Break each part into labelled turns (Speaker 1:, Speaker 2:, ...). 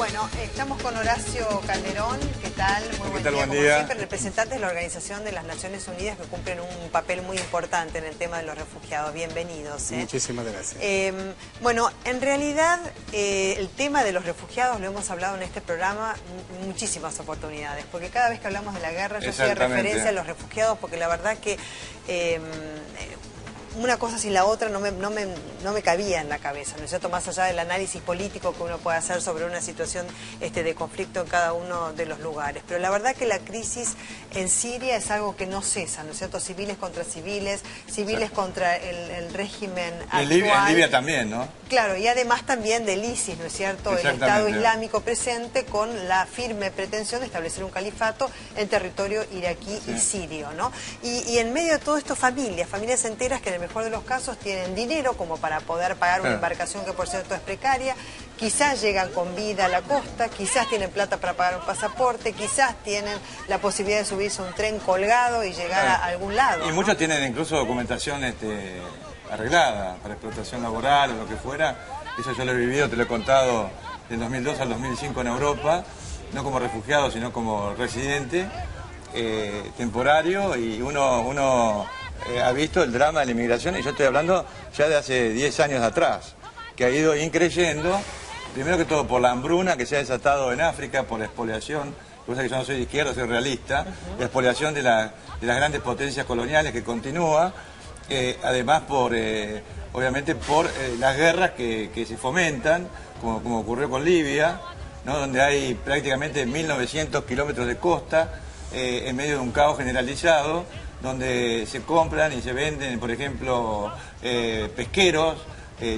Speaker 1: Bueno, estamos con Horacio Calderón, ¿qué tal? Muy buen día,
Speaker 2: Buen
Speaker 1: como
Speaker 2: día.
Speaker 1: siempre, representante de la Organización de las Naciones Unidas que cumplen un papel muy importante en el tema de los refugiados. Bienvenidos.
Speaker 2: Muchísimas gracias.
Speaker 1: Bueno, en realidad el tema de los refugiados lo hemos hablado en este programa muchísimas oportunidades, porque cada vez que hablamos de la guerra yo hacía referencia a los refugiados, porque la verdad que una cosa sin la otra no me cabía en la cabeza, ¿no es cierto? Más allá del análisis político que uno puede hacer sobre una situación de conflicto en cada uno de los lugares. Pero la verdad que la crisis en Siria es algo que no cesa, ¿no es cierto? Civiles contra civiles, civiles contra el régimen actual.
Speaker 2: En Libia también, ¿no?
Speaker 1: Claro, y además también del ISIS, ¿no es cierto? El Estado Islámico presente con la firme pretensión de establecer un califato en territorio iraquí y sirio, ¿no? Y en medio de todo esto familias enteras que en el mejor de los casos tienen dinero como para poder pagar una embarcación que por cierto es precaria, quizás llegan con vida a la costa, quizás tienen plata para pagar un pasaporte, quizás tienen la posibilidad de subirse a un tren colgado y llegar a algún lado.
Speaker 2: Y muchos tienen incluso documentación arreglada para explotación laboral o lo que fuera. Eso yo lo he vivido, te lo he contado, del 2002 al 2005 en Europa, no como refugiado sino como residente temporario, y uno ha visto el drama de la inmigración, y yo estoy hablando ya de hace 10 años atrás, que ha ido increyendo, primero que todo por la hambruna que se ha desatado en África, por la expoliación, cosa que yo no soy de izquierda, soy realista, la expoliación de las grandes potencias coloniales que continúa, además obviamente por las guerras que se fomentan, como ocurrió con Libia, ¿no? Donde hay prácticamente 1.900 kilómetros de costa en medio de un caos generalizado, donde se compran y se venden, por ejemplo, pesqueros,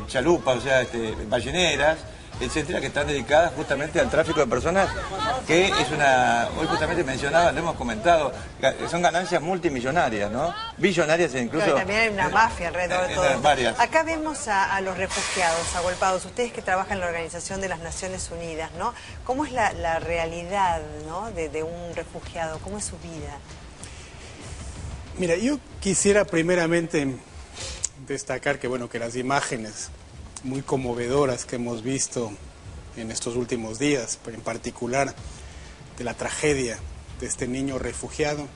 Speaker 2: chalupas, o sea, balleneras, etcétera, que están dedicadas justamente al tráfico de personas, que es hoy justamente mencionaba, lo hemos comentado, son ganancias multimillonarias, ¿no? Billonarias e incluso...
Speaker 1: Claro, también hay una mafia alrededor de todo.
Speaker 2: Varias.
Speaker 1: Acá vemos a los refugiados agolpados, ustedes que trabajan en la Organización de las Naciones Unidas, ¿no? ¿Cómo es la realidad, ¿no? de un refugiado? ¿Cómo es su vida?
Speaker 3: Mira, yo quisiera primeramente destacar que las imágenes muy conmovedoras que hemos visto en estos últimos días, pero en particular de la tragedia de este niño refugiado,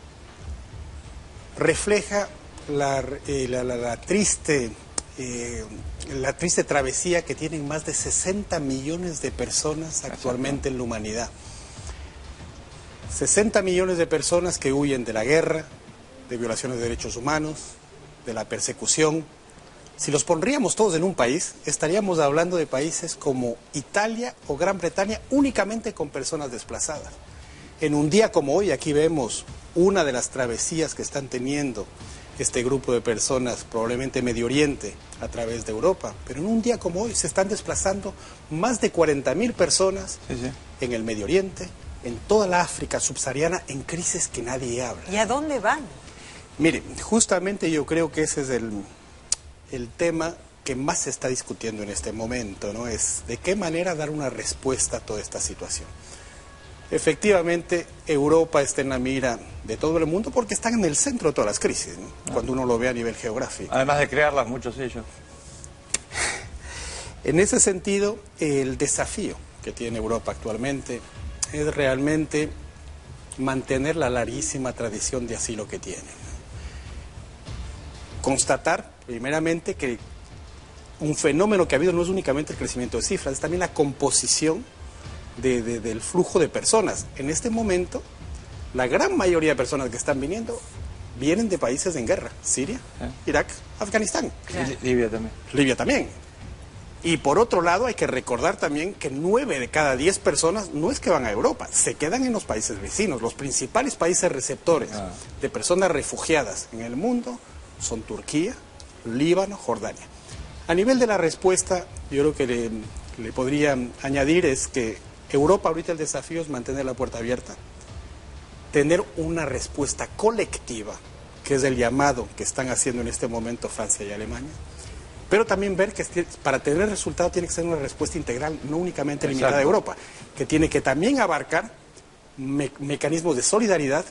Speaker 3: refleja la triste travesía que tienen más de 60 millones de personas actualmente en la humanidad. 60 millones de personas que huyen de la guerra, de violaciones de derechos humanos, de la persecución. Si los pondríamos todos en un país, estaríamos hablando de países como Italia o Gran Bretaña únicamente con personas desplazadas. En un día como hoy, aquí vemos una de las travesías que están teniendo este grupo de personas, probablemente Medio Oriente, a través de Europa. Pero en un día como hoy se están desplazando más de 40.000 personas en el Medio Oriente, en toda la África subsahariana, en crisis que nadie habla.
Speaker 1: ¿Y a dónde van?
Speaker 3: Mire, justamente yo creo que ese es el tema que más se está discutiendo en este momento, ¿no? Es de qué manera dar una respuesta a toda esta situación. Efectivamente, Europa está en la mira de todo el mundo porque están en el centro de todas las crisis, ¿no? Cuando uno lo ve a nivel geográfico.
Speaker 2: Además de crearlas, muchos de ellos.
Speaker 3: En ese sentido, el desafío que tiene Europa actualmente es realmente mantener la larguísima tradición de asilo que tiene. Constatar, primeramente, que un fenómeno que ha habido no es únicamente el crecimiento de cifras, es también la composición del flujo de personas. En este momento, la gran mayoría de personas que están viniendo vienen de países en guerra: Siria, Irak, Afganistán.
Speaker 2: Libia también.
Speaker 3: Libia también. Y por otro lado, hay que recordar también que 9 de cada 10 personas no es que van a Europa, se quedan en los países vecinos. Los principales países receptores de personas refugiadas en el mundo son Turquía, Líbano, Jordania. A nivel de la respuesta, yo creo que le podría añadir es que Europa ahorita el desafío es mantener la puerta abierta, tener una respuesta colectiva, que es el llamado que están haciendo en este momento Francia y Alemania, pero también ver que para tener resultado tiene que ser una respuesta integral, no únicamente limitada a Europa, que tiene que también abarcar mecanismos de solidaridad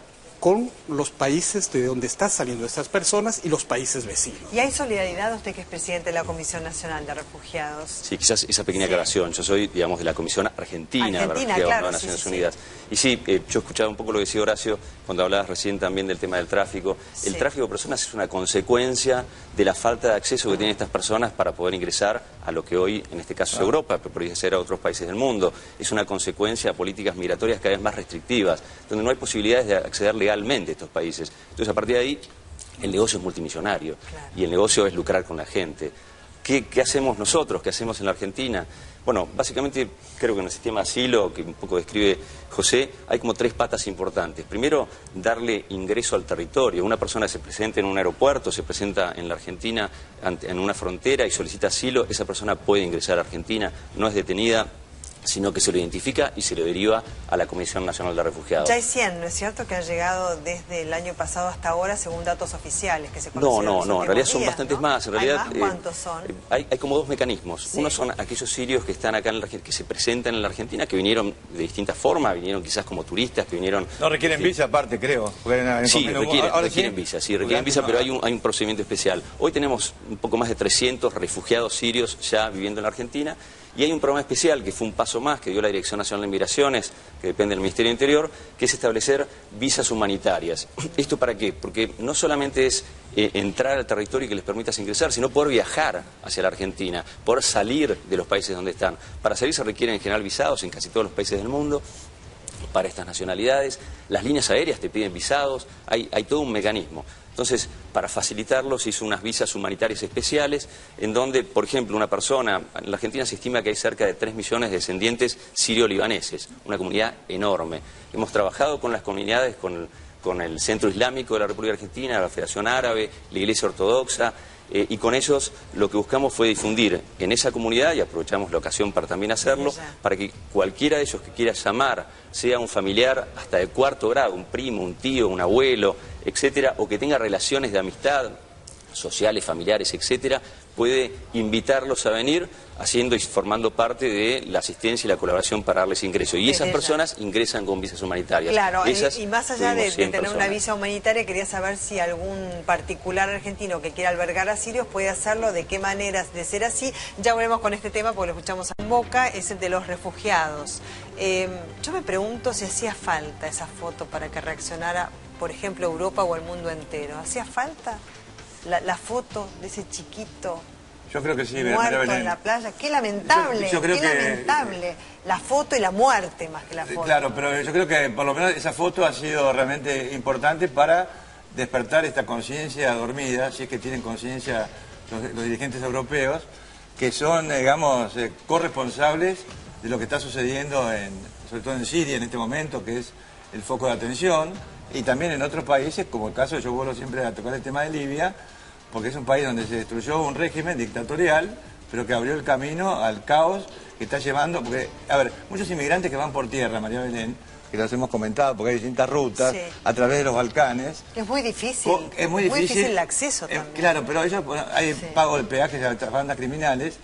Speaker 3: con los países de donde están saliendo estas personas y los países vecinos.
Speaker 1: ¿Y hay solidaridad, usted que es presidente de la Comisión Nacional de Refugiados?
Speaker 4: Sí, quizás esa pequeña aclaración. Yo soy, digamos, de la Comisión Argentina de Refugiados,
Speaker 1: claro,
Speaker 4: de Naciones Unidas. Y sí, yo escuchaba un poco lo que decía Horacio cuando hablabas recién también del tema del tráfico. El tráfico de personas es una consecuencia de la falta de acceso que tienen estas personas para poder ingresar a lo que hoy, en este caso, es Europa, pero podría ser a otros países del mundo. Es una consecuencia de políticas migratorias cada vez más restrictivas, donde no hay posibilidades de acceder legalmente a estos países. Entonces, a partir de ahí, el negocio es multimillonario y el negocio es lucrar con la gente. ¿Qué hacemos nosotros? ¿Qué hacemos en la Argentina? Bueno, básicamente creo que en el sistema de asilo, que un poco describe José, hay como 3 patas importantes. Primero, darle ingreso al territorio. Una persona se presenta en un aeropuerto, se presenta en la Argentina en una frontera y solicita asilo, esa persona puede ingresar a Argentina, no es detenida, sino que se lo identifica y se lo deriva a la Comisión Nacional de Refugiados.
Speaker 1: Ya hay 100, ¿no es cierto?, que han llegado desde el año pasado hasta ahora, según datos oficiales que se conocieron.
Speaker 4: No, en realidad son bastantes más. En realidad,
Speaker 1: ¿Hay más? ¿Cuántos son?
Speaker 4: Hay como 2 mecanismos. Uno son aquellos sirios que están acá en la Argentina, que se presentan en la Argentina, que vinieron de distintas formas, vinieron quizás como turistas, que vinieron...
Speaker 2: No requieren visa aparte, creo.
Speaker 4: Sí, requieren visa, pero hay un procedimiento especial. Hoy tenemos un poco más de 300 refugiados sirios ya viviendo en la Argentina. Y hay un programa especial que fue un paso más que dio la Dirección Nacional de Migraciones, que depende del Ministerio del Interior, que es establecer visas humanitarias. ¿Esto para qué? Porque no solamente es entrar al territorio y que les permitas ingresar, sino poder viajar hacia la Argentina, poder salir de los países donde están. Para salir se requieren en general visados en casi todos los países del mundo para estas nacionalidades. Las líneas aéreas te piden visados, hay todo un mecanismo. Entonces, para facilitarlo, se hizo unas visas humanitarias especiales, en donde, por ejemplo, una persona, en la Argentina se estima que hay cerca de 3 millones de descendientes sirio-libaneses, una comunidad enorme. Hemos trabajado con las comunidades, con el Centro Islámico de la República Argentina, la Federación Árabe, la Iglesia Ortodoxa, y con ellos lo que buscamos fue difundir en esa comunidad, y aprovechamos la ocasión para también hacerlo, para que cualquiera de ellos que quiera llamar, sea un familiar hasta de 4º grado, un primo, un tío, un abuelo, etcétera, o que tenga relaciones de amistad, sociales, familiares, etcétera, puede invitarlos a venir haciendo y formando parte de la asistencia y la colaboración para darles ingreso. Y esas personas ingresan con visas humanitarias.
Speaker 1: Claro, y más allá de tener una visa humanitaria, quería saber si algún particular argentino que quiera albergar a sirios puede hacerlo, de qué maneras. De ser así, ya volvemos con este tema porque lo escuchamos en Boca, es el de los refugiados. Yo me pregunto si hacía falta esa foto para que reaccionara, por ejemplo, Europa o el mundo entero. ¿Hacía falta la foto de ese chiquito?
Speaker 2: Yo creo que sí,
Speaker 1: muerto en la playa? Qué lamentable, lamentable. La foto y la muerte más que la foto.
Speaker 2: Claro, pero yo creo que por lo menos esa foto ha sido realmente importante para despertar esta conciencia dormida, si es que tienen conciencia los dirigentes europeos, que son, digamos, corresponsables de lo que está sucediendo, sobre todo en Siria en este momento, que es el foco de atención, y también en otros países, como el caso, yo vuelvo siempre a tocar el tema de Libia, porque es un país donde se destruyó un régimen dictatorial, pero que abrió el camino al caos que está llevando, porque, a ver, muchos inmigrantes que van por tierra, María Belén, que los hemos comentado, porque hay distintas rutas, a través de los Balcanes.
Speaker 1: Es muy difícil. Es muy difícil el acceso también.
Speaker 2: Claro, pero ellos, hay pago de peajes a las bandas criminales,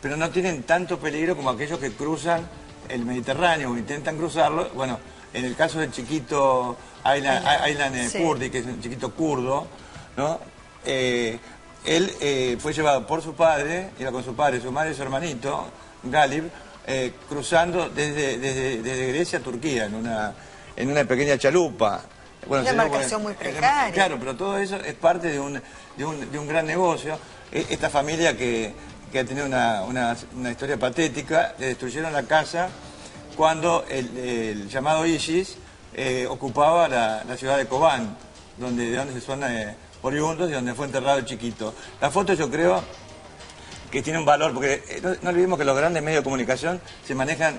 Speaker 2: pero no tienen tanto peligro como aquellos que cruzan el Mediterráneo o intentan cruzarlo. Bueno, en el caso del chiquito Aylan Kurdi, que es un chiquito kurdo, ¿no? Él fue llevado por su padre, iba con su padre, su madre y su hermanito, Galib, cruzando desde Grecia a Turquía, en una pequeña chalupa.
Speaker 1: Bueno, una embarcación muy precaria.
Speaker 2: Claro, pero todo eso es parte de un gran negocio. Esta familia que ha tenido una historia patética, le destruyeron la casa cuando el llamado ISIS ocupaba la ciudad de Kobán, de donde son oriundos y donde fue enterrado el chiquito. La foto yo creo que tiene un valor, porque no olvidemos que los grandes medios de comunicación se manejan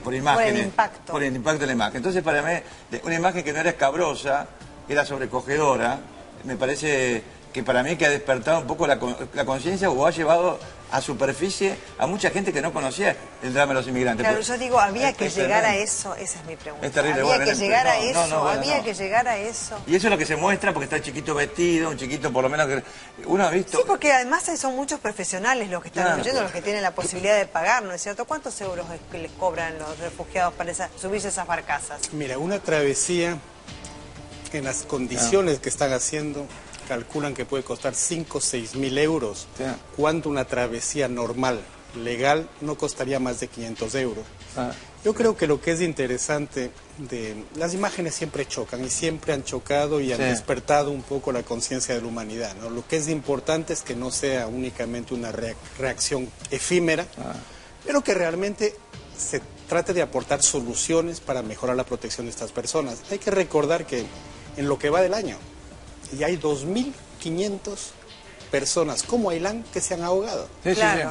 Speaker 2: por imágenes.
Speaker 1: Por el impacto.
Speaker 2: Por el impacto de la imagen. Entonces, para mí, una imagen que no era escabrosa, era sobrecogedora, me parece que para mí que ha despertado un poco la conciencia o ha llevado a superficie a mucha gente que no conocía el drama de los inmigrantes.
Speaker 1: Claro, yo digo, había que llegar a eso, esa es mi pregunta.
Speaker 2: Es terrible.
Speaker 1: Había que llegar a eso, había que llegar a eso.
Speaker 2: Y eso es lo que se muestra porque está el chiquito vestido, un chiquito por lo menos que uno ha visto.
Speaker 1: Sí, porque además son muchos profesionales los que están huyendo, los que tienen la posibilidad de pagar, ¿no es cierto? ¿Cuántos euros es que les cobran los refugiados para subirse esas barcazas?
Speaker 3: Mira, una travesía en las condiciones que están haciendo, calculan que puede costar 5 o 6 mil euros, cuando una travesía normal, legal, no costaría más de 500 euros. Yo creo que lo que es interesante, las imágenes siempre chocan y siempre han chocado y han despertado un poco la conciencia de la humanidad, ¿no? Lo que es importante es que no sea únicamente una reacción efímera, pero que realmente se trate de aportar soluciones para mejorar la protección de estas personas. Hay que recordar que en lo que va del año, ya hay 2.500 personas como Ailán que se han ahogado.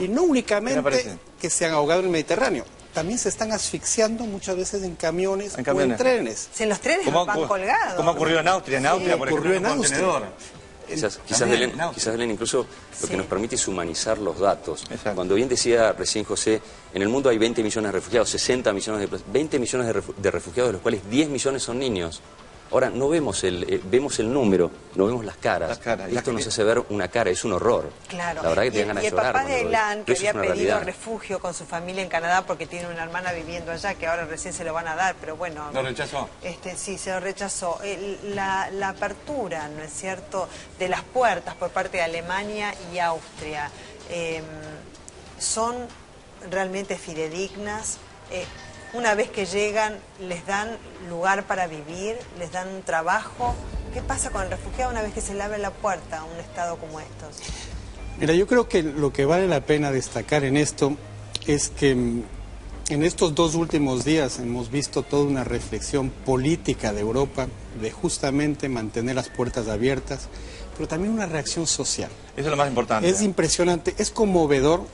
Speaker 3: Y no únicamente que se han ahogado en el Mediterráneo, también se están asfixiando muchas veces en camiones o en trenes.
Speaker 1: En los trenes van colgados.
Speaker 2: ¿Cómo ocurrió en Austria? En Austria, por ejemplo, en un contenedor.
Speaker 4: Quizás Belén, incluso lo que nos permite es humanizar los datos. Cuando bien decía recién José, en el mundo hay 20 millones de refugiados, 60 millones de... 20 millones de refugiados, de los cuales 10 millones son niños. Ahora, no vemos vemos el número, no vemos las caras. Esto nos hace ver una cara, es un horror.
Speaker 1: Claro.
Speaker 4: La verdad que te dan ganas de llorar.
Speaker 1: Y el papá de Ailán, que había pedido
Speaker 4: realidad.
Speaker 1: refugio con su familia en Canadá porque tiene una hermana viviendo allá, que ahora recién se lo van a dar, pero bueno...
Speaker 2: ¿Lo rechazó?
Speaker 1: Sí, se lo rechazó. La apertura, ¿no es cierto?, de las puertas por parte de Alemania y Austria, son realmente fidedignas. Una vez que llegan, les dan lugar para vivir, les dan un trabajo. ¿Qué pasa con el refugiado una vez que se le abre la puerta a un estado como estos?
Speaker 3: Mira, yo creo que lo que vale la pena destacar en esto es que en estos 2 últimos días hemos visto toda una reflexión política de Europa de justamente mantener las puertas abiertas, pero también una reacción social.
Speaker 2: Eso es lo más importante.
Speaker 3: Es impresionante, es conmovedor.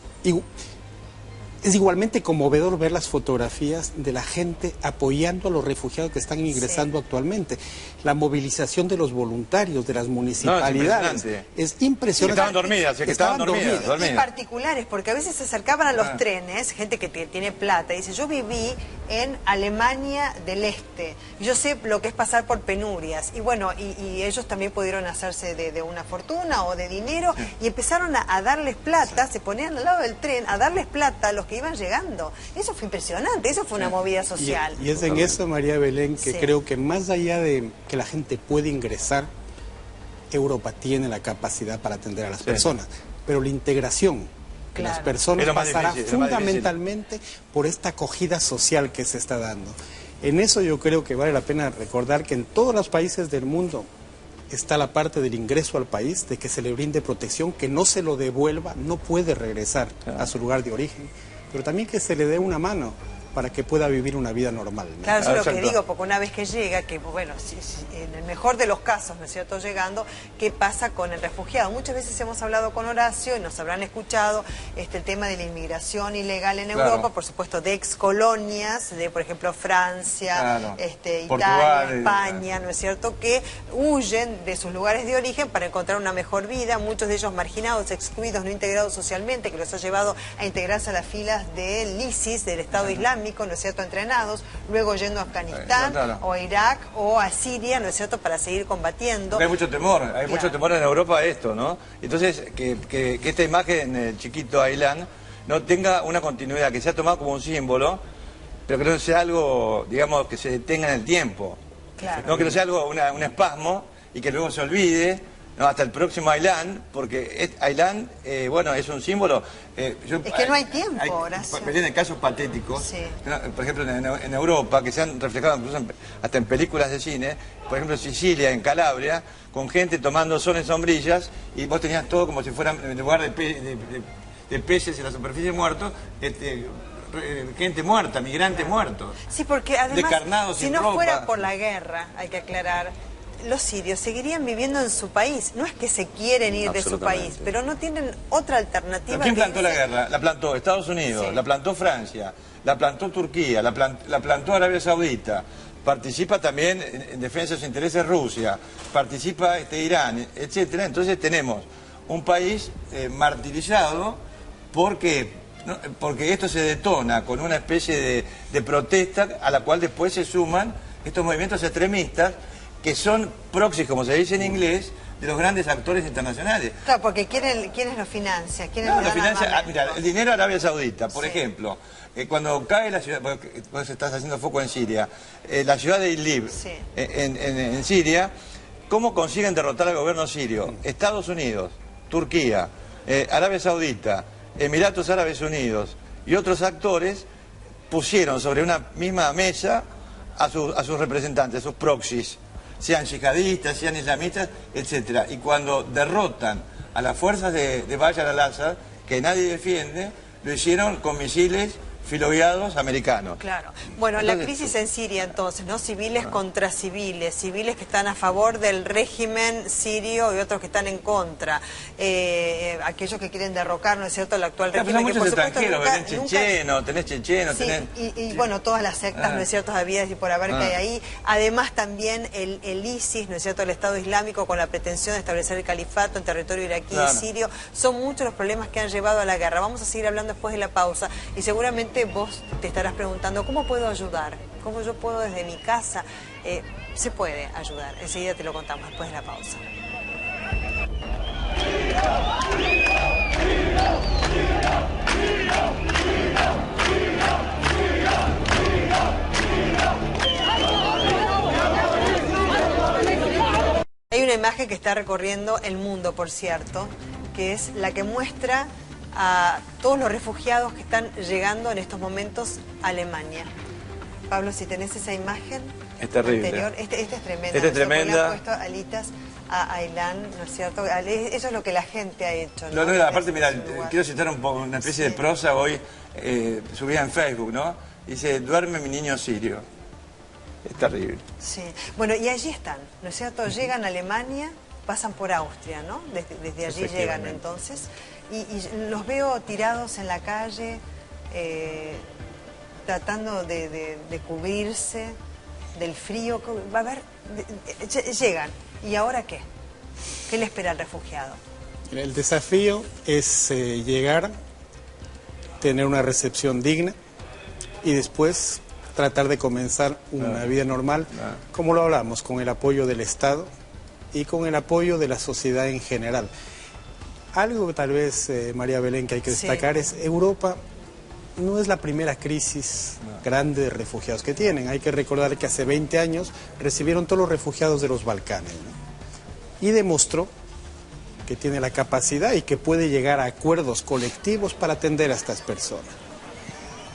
Speaker 3: Es igualmente conmovedor ver las fotografías de la gente apoyando a los refugiados que están ingresando actualmente. La movilización de los voluntarios, de las municipalidades. Es impresionante.
Speaker 2: Estaban dormidas, estaban dormidas.
Speaker 1: Y particulares, porque a veces se acercaban a los trenes, gente que tiene plata, y dice, yo viví en Alemania del Este, yo sé lo que es pasar por penurias. Y bueno, y ellos también pudieron hacerse de una fortuna o de dinero, y empezaron a darles plata, se ponían al lado del tren a darles plata a los que iban llegando. Eso fue impresionante, eso fue una movida social.
Speaker 3: Y es en eso, María Belén, que creo que más allá de que la gente puede ingresar, Europa tiene la capacidad para atender a las personas, pero la integración de las personas pasará fundamentalmente por esta acogida social que se está dando. En eso yo creo que vale la pena recordar que en todos los países del mundo está la parte del ingreso al país, de que se le brinde protección, que no se lo devuelva, no puede regresar a su lugar de origen, pero también que se le dé una mano para que pueda vivir una vida normal, ¿no?
Speaker 1: Claro, eso es lo que digo, porque una vez que llega, que bueno, en el mejor de los casos, ¿no es cierto?, llegando, ¿qué pasa con el refugiado? Muchas veces hemos hablado con Horacio y nos habrán escuchado el tema de la inmigración ilegal en Europa, por supuesto, de excolonias, de por ejemplo Francia, Italia, España, ¿no es cierto?, que huyen de sus lugares de origen para encontrar una mejor vida, muchos de ellos marginados, excluidos, no integrados socialmente, que los ha llevado a integrarse a las filas del ISIS, del Estado Islámico, ¿no es cierto?, entrenados, luego yendo a Afganistán o a Irak o a Siria, ¿no es cierto?, para seguir combatiendo.
Speaker 2: Porque hay mucho temor, mucho temor en Europa a esto, ¿no? Entonces, que esta imagen chiquito Ailán no tenga una continuidad, que sea tomado como un símbolo, pero que no sea algo, digamos, que se detenga en el tiempo. No, que no sea algo, un espasmo y que luego se olvide. No, hasta el próximo Ailán, porque Ailán, bueno, es un símbolo.
Speaker 1: Es que no hay tiempo, Horacio.
Speaker 2: Tienen casos patéticos, por ejemplo, en Europa, que se han reflejado incluso hasta en películas de cine, por ejemplo, en Sicilia, en Calabria, con gente tomando sol en sombrillas, y vos tenías todo como si fueran, en lugar de peces en la superficie muertos, gente muerta, migrantes muertos.
Speaker 1: Sí, porque además,
Speaker 2: descarnados,
Speaker 1: si no fuera por la guerra, hay que aclarar, los sirios seguirían viviendo en su país. No es que se quieren ir de su país, pero no tienen otra alternativa.
Speaker 2: ¿Quién plantó la guerra? La plantó Estados Unidos, la plantó Francia, la plantó Turquía, la plantó Arabia Saudita. Participa también en defensa de sus intereses Rusia, participa Irán, etcétera. Entonces tenemos un país martirizado porque esto se detona con una especie de protesta a la cual después se suman estos movimientos extremistas que son proxies, como se dice en inglés, de los grandes actores internacionales.
Speaker 1: Claro, porque ¿quiénes lo financian? ¿Quiénes
Speaker 2: lo financian? Mira, el dinero de Arabia Saudita, por ejemplo, cuando cae la ciudad, porque vos estás haciendo foco en Siria, la ciudad de Idlib, en Siria, ¿cómo consiguen derrotar al gobierno sirio? Estados Unidos, Turquía, Arabia Saudita, Emiratos Árabes Unidos y otros actores pusieron sobre una misma mesa a sus representantes, a sus proxies, sean yihadistas, sean islamistas, etc. Y cuando derrotan a las fuerzas de Bashar al-Assad, que nadie defiende, lo hicieron con misiles filoguiados americanos.
Speaker 1: Claro. Bueno, entonces, la crisis en Siria entonces, ¿no? Civiles contra civiles, civiles que están a favor del régimen sirio y otros que están en contra. Aquellos que quieren derrocar, ¿no es cierto?, el actual régimen.
Speaker 2: Pero muchos extranjeros, tenés chechenos,
Speaker 1: sí, y bueno, todas las sectas, ¿no es cierto?, habidas y por haber que hay ahí. Además también el ISIS, ¿no es cierto?, el Estado Islámico con la pretensión de establecer el califato en territorio iraquí y sirio. Son muchos los problemas que han llevado a la guerra. Vamos a seguir hablando después de la pausa y seguramente vos te estarás preguntando, ¿cómo puedo ayudar? ¿Cómo yo puedo desde mi casa? Se puede ayudar. Enseguida te lo contamos después de la pausa. Hay una imagen que está recorriendo el mundo, por cierto, que es la que muestra a todos los refugiados que están llegando en estos momentos a Alemania. Pablo, si tenés esa imagen
Speaker 2: es terrible.
Speaker 1: Anterior, este es tremenda.
Speaker 2: Esta es tremenda.
Speaker 1: Le han puesto alitas a Ailán, ¿no es cierto? Eso es lo que la gente ha hecho, ¿no?
Speaker 2: No, aparte, mira, quiero citar una especie de prosa hoy, subida en Facebook, ¿no? Dice, duerme mi niño sirio. Es terrible.
Speaker 1: Sí. Bueno, y allí están, ¿no es cierto? Llegan a Alemania, pasan por Austria, ¿no? Desde allí llegan entonces. Y los veo tirados en la calle, tratando de cubrirse del frío. Va a ver, llegan. ¿Y ahora qué? ¿Qué le espera al refugiado?
Speaker 3: El desafío es llegar, tener una recepción digna y después tratar de comenzar una vida normal, como lo hablamos, con el apoyo del Estado y con el apoyo de la sociedad en general. Algo que tal vez, María Belén, que hay que destacar es Europa no es la primera crisis grande de refugiados que tienen. Hay que recordar que hace 20 años recibieron todos los refugiados de los Balcanes, ¿no? Y demostró que tiene la capacidad y que puede llegar a acuerdos colectivos para atender a estas personas.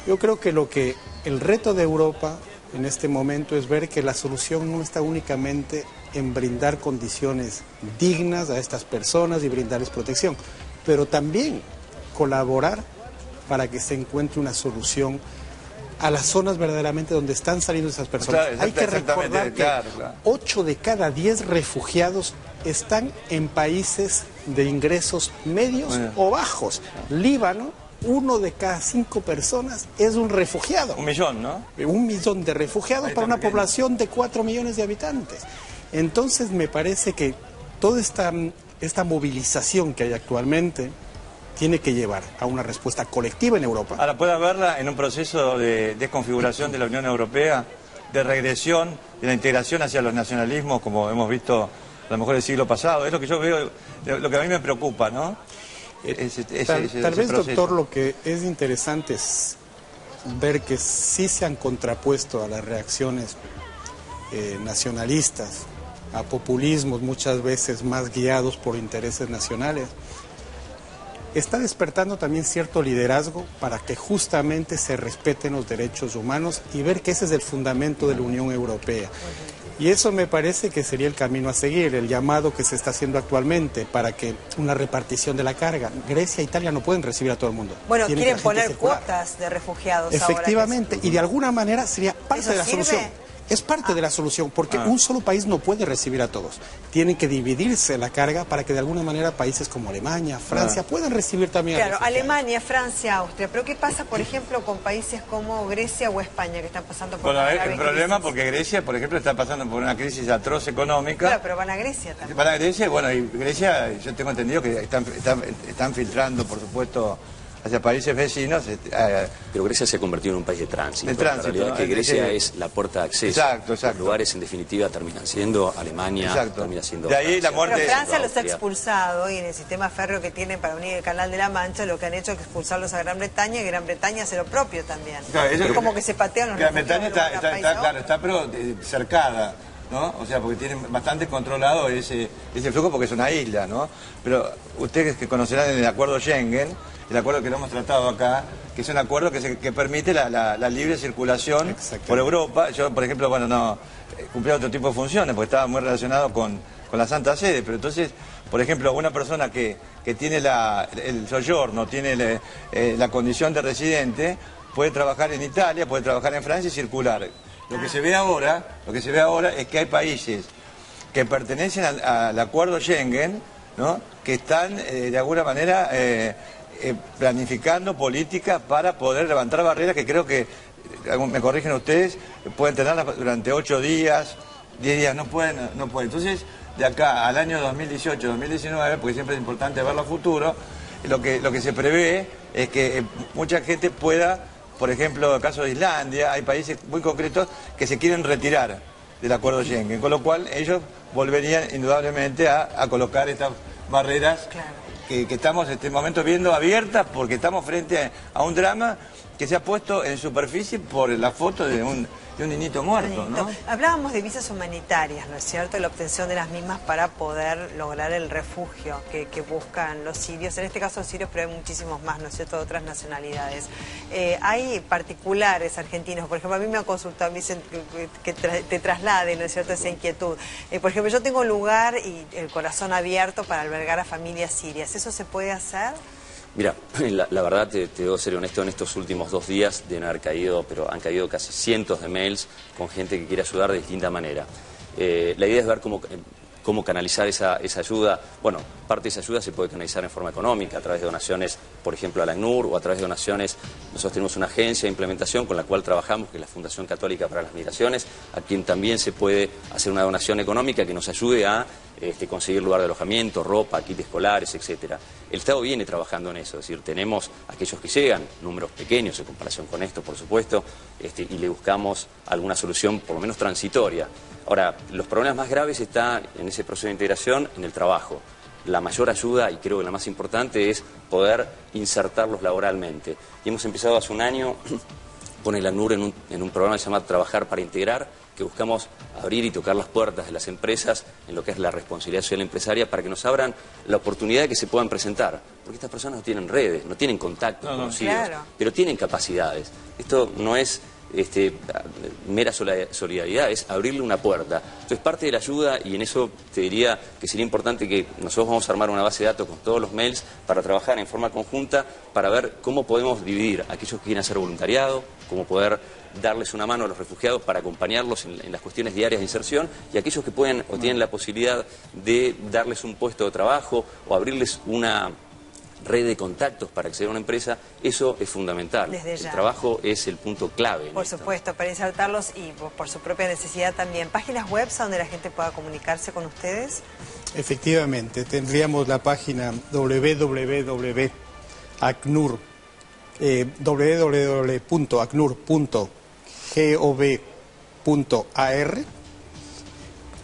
Speaker 3: Yo creo que el reto de Europa en este momento es ver que la solución no está únicamente en brindar condiciones dignas a estas personas y brindarles protección, pero también colaborar para que se encuentre una solución a las zonas verdaderamente donde están saliendo esas personas. Hay que recordar que 8 de cada 10 refugiados están en países de ingresos medios o bajos. Líbano, 1 de cada 5 personas es un refugiado.
Speaker 2: 1 millón, ¿no?
Speaker 3: 1 millón de refugiados para una población de 4 millones de habitantes. Entonces me parece que toda esta movilización que hay actualmente tiene que llevar a una respuesta colectiva en Europa.
Speaker 2: Ahora, ¿puede haberla en un proceso de desconfiguración de la Unión Europea, de regresión, de la integración hacia los nacionalismos, como hemos visto a lo mejor el siglo pasado? Es lo que yo veo, lo que a mí me preocupa, ¿no?
Speaker 3: Tal vez, doctor, lo que es interesante es ver que sí se han contrapuesto a las reacciones nacionalistas, a populismos muchas veces más guiados por intereses nacionales. Está despertando también cierto liderazgo para que justamente se respeten los derechos humanos y ver que ese es el fundamento de la Unión Europea. Y eso me parece que sería el camino a seguir, el llamado que se está haciendo actualmente para que una repartición de la carga. Grecia e Italia no pueden recibir a todo el mundo.
Speaker 1: Bueno, quieren poner cuotas de refugiados.
Speaker 3: Efectivamente,
Speaker 1: ahora
Speaker 3: y de alguna manera sería parte de la solución. Es parte de la solución, porque un solo país no puede recibir a todos. Tienen que dividirse la carga para que de alguna manera países como Alemania, Francia, puedan recibir también a
Speaker 1: Claro, Alemania, Francia, Austria. Pero ¿qué pasa, por ejemplo, con países como Grecia o España, que están pasando por una grave
Speaker 2: problema porque Grecia, por ejemplo, está pasando por una crisis atroz económica.
Speaker 1: Claro, pero van a Grecia también.
Speaker 2: Van a Grecia, bueno, y Grecia, yo tengo entendido que están filtrando, por supuesto, hacia países vecinos.
Speaker 4: Pero Grecia se ha convertido en un país de tránsito.
Speaker 2: De tránsito,
Speaker 4: la realidad es que Grecia es la puerta de acceso.
Speaker 2: Exacto, exacto.
Speaker 4: Los lugares, en definitiva, terminan siendo Alemania,
Speaker 2: exacto.
Speaker 4: termina siendo
Speaker 2: de ahí
Speaker 4: Francia.
Speaker 2: la muerte.
Speaker 1: Pero Francia los ha expulsado, y en el sistema férreo que tienen para unir el Canal de la Mancha, lo que han hecho es expulsarlos a Gran Bretaña, y Gran Bretaña hace lo propio también.
Speaker 2: Claro,
Speaker 1: es como que se patean los
Speaker 2: Gran Bretaña está pero cercada, ¿no? O sea, porque tienen bastante controlado ese flujo porque es una isla, ¿no? Pero ustedes que conocerán el acuerdo Schengen, el acuerdo que lo hemos tratado acá, que es un acuerdo que permite la libre circulación por Europa. Yo, por ejemplo, bueno, no cumplía otro tipo de funciones porque estaba muy relacionado con la Santa Sede, pero entonces, por ejemplo, una persona que tiene el soggiorno, tiene la condición de residente, puede trabajar en Italia, puede trabajar en Francia y circular. Lo que se ve ahora es que hay países que pertenecen al acuerdo Schengen, ¿no? Que están de alguna manera planificando políticas para poder levantar barreras que creo que, me corrigen ustedes, pueden tenerlas durante 8 días, 10 días, no pueden. Entonces, de acá al año 2018, 2019, porque siempre es importante verlo a futuro, lo que se prevé es que mucha gente pueda, por ejemplo, en el caso de Islandia, hay países muy concretos que se quieren retirar del acuerdo Schengen, con lo cual ellos volverían indudablemente a colocar estas barreras que estamos en este momento viendo abiertas, porque estamos frente a un drama que se ha puesto en superficie por la foto de un niñito muerto, ¿no?
Speaker 1: Hablábamos de visas humanitarias, ¿no es cierto? La obtención de las mismas para poder lograr el refugio que buscan los sirios. En este caso sirios, pero hay muchísimos más, ¿no es cierto?, de otras nacionalidades. Hay particulares argentinos, por ejemplo, a mí me han consultado, me dicen que te traslade, ¿no es cierto?, esa inquietud. Por ejemplo, yo tengo un lugar y el corazón abierto para albergar a familias sirias. ¿Eso se puede hacer?
Speaker 4: Mira, la verdad, te debo ser honesto, en estos últimos 2 días deben haber caído, pero han caído casi cientos de mails con gente que quiere ayudar de distinta manera. La idea es ver cómo canalizar esa ayuda. Bueno, parte de esa ayuda se puede canalizar en forma económica, a través de donaciones, por ejemplo, a la ACNUR, o a través de donaciones. Nosotros tenemos una agencia de implementación con la cual trabajamos, que es la Fundación Católica para las Migraciones, a quien también se puede hacer una donación económica que nos ayude a conseguir lugar de alojamiento, ropa, kits escolares, etcétera. El Estado viene trabajando en eso, es decir, tenemos aquellos que llegan, números pequeños en comparación con esto, por supuesto, y le buscamos alguna solución, por lo menos transitoria. Ahora, los problemas más graves están en ese proceso de integración, en el trabajo. La mayor ayuda, y creo que la más importante, es poder insertarlos laboralmente. Y hemos empezado hace un año con el ACNUR en un programa llamado Trabajar para Integrar, que buscamos abrir y tocar las puertas de las empresas en lo que es la responsabilidad social empresaria para que nos abran la oportunidad de que se puedan presentar. Porque estas personas no tienen redes, no tienen contactos conocidos, pero tienen capacidades. Esto no es mera solidaridad, es abrirle una puerta. Entonces, parte de la ayuda, y en eso te diría que sería importante que nosotros vamos a armar una base de datos con todos los mails para trabajar en forma conjunta para ver cómo podemos dividir a aquellos que quieren hacer voluntariado, cómo poder darles una mano a los refugiados para acompañarlos en las cuestiones diarias de inserción, y aquellos que pueden o tienen la posibilidad de darles un puesto de trabajo o abrirles una red de contactos para acceder a una empresa. Eso es fundamental. El trabajo es el punto clave.
Speaker 1: Por supuesto, para insertarlos y por su propia necesidad también. ¿Páginas web donde la gente pueda comunicarse con ustedes?
Speaker 3: Efectivamente, tendríamos la página www.acnur.gov.ar,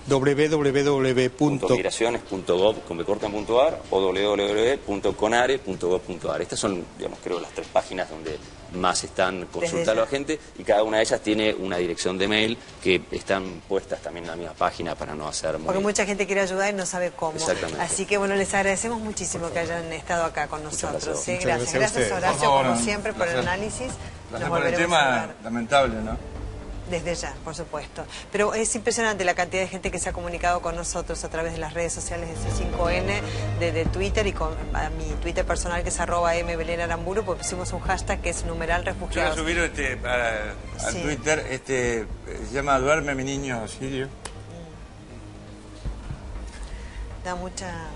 Speaker 4: www.migraciones.gov.ar o www.conare.gov.ar. Estas son, digamos, creo, las 3 páginas donde más están consultando a la gente, y cada una de ellas tiene una dirección de mail que están puestas también en la misma página para no hacer
Speaker 1: Porque mucha gente quiere ayudar y no sabe cómo.
Speaker 4: Exactamente.
Speaker 1: Así que, bueno, les agradecemos muchísimo que hayan estado acá con nosotros.
Speaker 2: Gracias.
Speaker 1: Gracias, Horacio, como siempre, por el análisis.
Speaker 2: Nos volveremos a tema lamentable, ¿no?
Speaker 1: Desde ya, por supuesto. Pero es impresionante la cantidad de gente que se ha comunicado con nosotros a través de las redes sociales de C5N, de Twitter, y con a mi Twitter personal, que es @mbelenaaramburu, porque pusimos un hashtag que es #refugiados.
Speaker 2: Yo voy a subir a Twitter, se llama Duerme mi niño sirio.
Speaker 1: Da mucha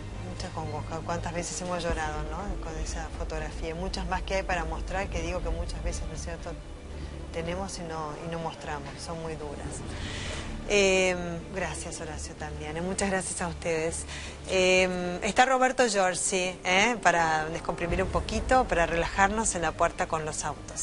Speaker 1: congoja. Cuántas veces hemos llorado, ¿no?, con esa fotografía. Muchas más que hay para mostrar, que digo que muchas veces, ¿no es cierto?, tenemos y no mostramos, son muy duras. Gracias, Horacio, también. Muchas gracias a ustedes. Está Roberto Giorgi, para descomprimir un poquito, para relajarnos en la puerta con los autos.